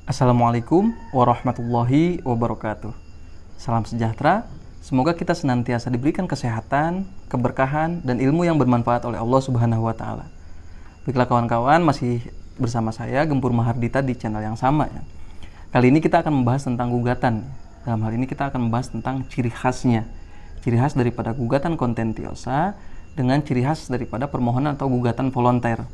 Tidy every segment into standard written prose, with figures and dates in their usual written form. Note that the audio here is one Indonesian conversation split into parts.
Assalamualaikum warahmatullahi wabarakatuh. Salam sejahtera. Semoga kita senantiasa diberikan kesehatan, keberkahan, dan ilmu yang bermanfaat oleh Allah Subhanahu wa Ta'ala. Baiklah kawan-kawan, masih bersama saya Gempur Mahardita di channel yang sama ya. Kali ini kita akan membahas tentang gugatan. Dalam hal ini kita akan membahas tentang ciri khasnya. Ciri khas daripada gugatan kontentiosa dengan ciri khas daripada permohonan atau gugatan volonter.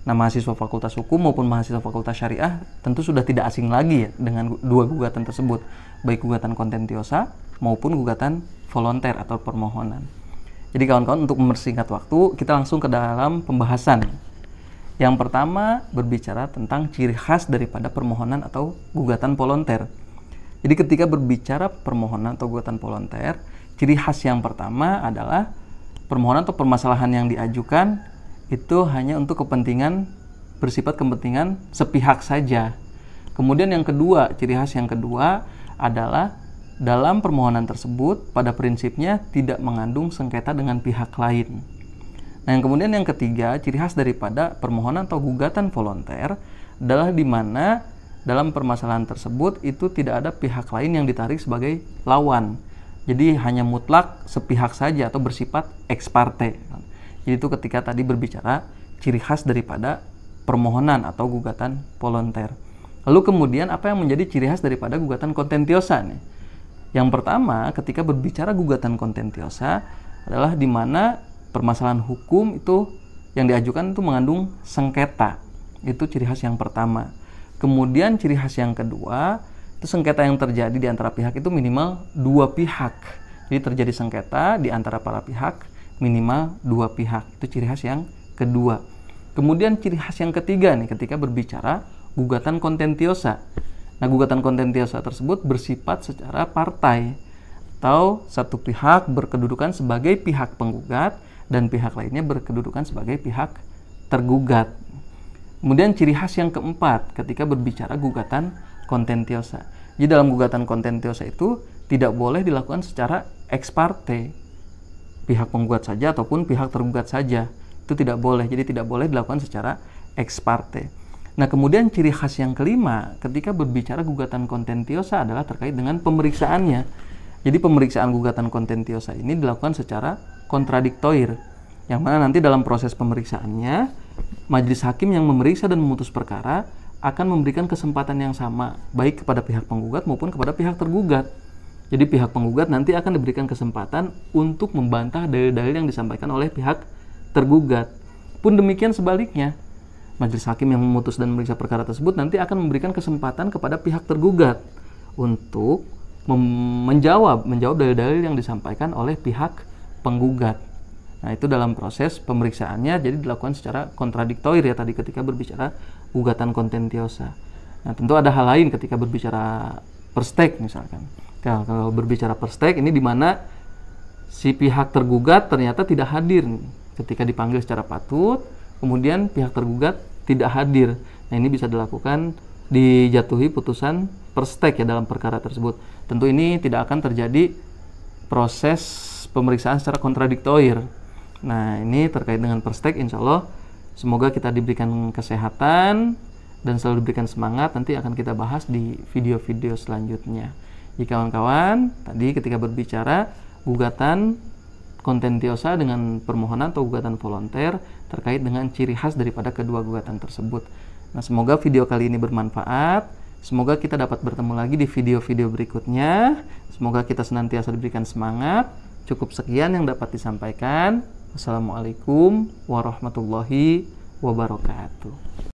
Nah, mahasiswa Fakultas Hukum maupun mahasiswa Fakultas Syariah tentu sudah tidak asing lagi ya dengan dua gugatan tersebut, baik gugatan kontentiosa maupun gugatan volonter atau permohonan. Jadi kawan-kawan, untuk mempersingkat waktu, kita langsung ke dalam pembahasan. Yang pertama berbicara tentang ciri khas daripada permohonan atau gugatan volonter. Jadi ketika berbicara permohonan atau gugatan volonter, ciri khas yang pertama adalah permohonan atau permasalahan yang diajukan itu hanya untuk kepentingan, bersifat kepentingan sepihak saja. Kemudian yang kedua, ciri khas yang kedua adalah dalam permohonan tersebut pada prinsipnya tidak mengandung sengketa dengan pihak lain. Nah, yang kemudian yang ketiga, ciri khas daripada permohonan atau gugatan volonter adalah di mana dalam permasalahan tersebut itu tidak ada pihak lain yang ditarik sebagai lawan. Jadi hanya mutlak sepihak saja atau bersifat ex parte. Jadi itu ketika tadi berbicara ciri khas daripada permohonan atau gugatan volonter. Lalu kemudian apa yang menjadi ciri khas daripada gugatan kontentiosa nih? Yang pertama, ketika berbicara gugatan kontentiosa adalah di mana permasalahan hukum itu yang diajukan itu mengandung sengketa. Itu ciri khas yang pertama. Kemudian ciri khas yang kedua, itu sengketa yang terjadi di antara pihak itu minimal dua pihak. Jadi terjadi sengketa di antara para pihak minimal dua pihak. Itu ciri khas yang kedua. Kemudian ciri khas yang ketiga nih ketika berbicara gugatan kontentiosa. Nah, gugatan kontentiosa tersebut bersifat secara partai atau satu pihak berkedudukan sebagai pihak penggugat dan pihak lainnya berkedudukan sebagai pihak tergugat. Kemudian ciri khas yang keempat ketika berbicara gugatan kontentiosa. Jadi dalam gugatan kontentiosa itu tidak boleh dilakukan secara ex parte, pihak penggugat saja ataupun pihak tergugat saja. Itu tidak boleh. Jadi tidak boleh dilakukan secara ex parte. Nah, kemudian ciri khas yang kelima ketika berbicara gugatan kontentiosa adalah terkait dengan pemeriksaannya. Jadi pemeriksaan gugatan kontentiosa ini dilakukan secara kontradiktoir, yang mana nanti dalam proses pemeriksaannya majelis hakim yang memeriksa dan memutus perkara akan memberikan kesempatan yang sama baik kepada pihak penggugat maupun kepada pihak tergugat. Jadi pihak penggugat nanti akan diberikan kesempatan untuk membantah dalil-dalil yang disampaikan oleh pihak tergugat. Pun demikian sebaliknya, majelis hakim yang memutus dan memeriksa perkara tersebut nanti akan memberikan kesempatan kepada pihak tergugat untuk menjawab dalil-dalil yang disampaikan oleh pihak penggugat. Nah, itu dalam proses pemeriksaannya jadi dilakukan secara kontradiktoir ya tadi ketika berbicara gugatan kontentiosa. Nah, tentu ada hal lain ketika berbicara perstek misalkan. Kalau berbicara perstek ini di mana si pihak tergugat ternyata tidak hadir ketika dipanggil secara patut, kemudian pihak tergugat tidak hadir. Nah, ini bisa dilakukan dijatuhi putusan perstek ya dalam perkara tersebut. Tentu ini tidak akan terjadi proses pemeriksaan secara kontradiktoir. Nah, ini terkait dengan perstek, insya Allah semoga kita diberikan kesehatan dan selalu diberikan semangat. Nanti akan kita bahas di video-video selanjutnya. Jadi kawan-kawan, tadi ketika berbicara gugatan kontentiosa dengan permohonan atau gugatan volonter terkait dengan ciri khas daripada kedua gugatan tersebut. Nah, semoga video kali ini bermanfaat. Semoga kita dapat bertemu lagi di video-video berikutnya. Semoga kita senantiasa diberikan semangat. Cukup sekian yang dapat disampaikan. Wassalamualaikum warahmatullahi wabarakatuh.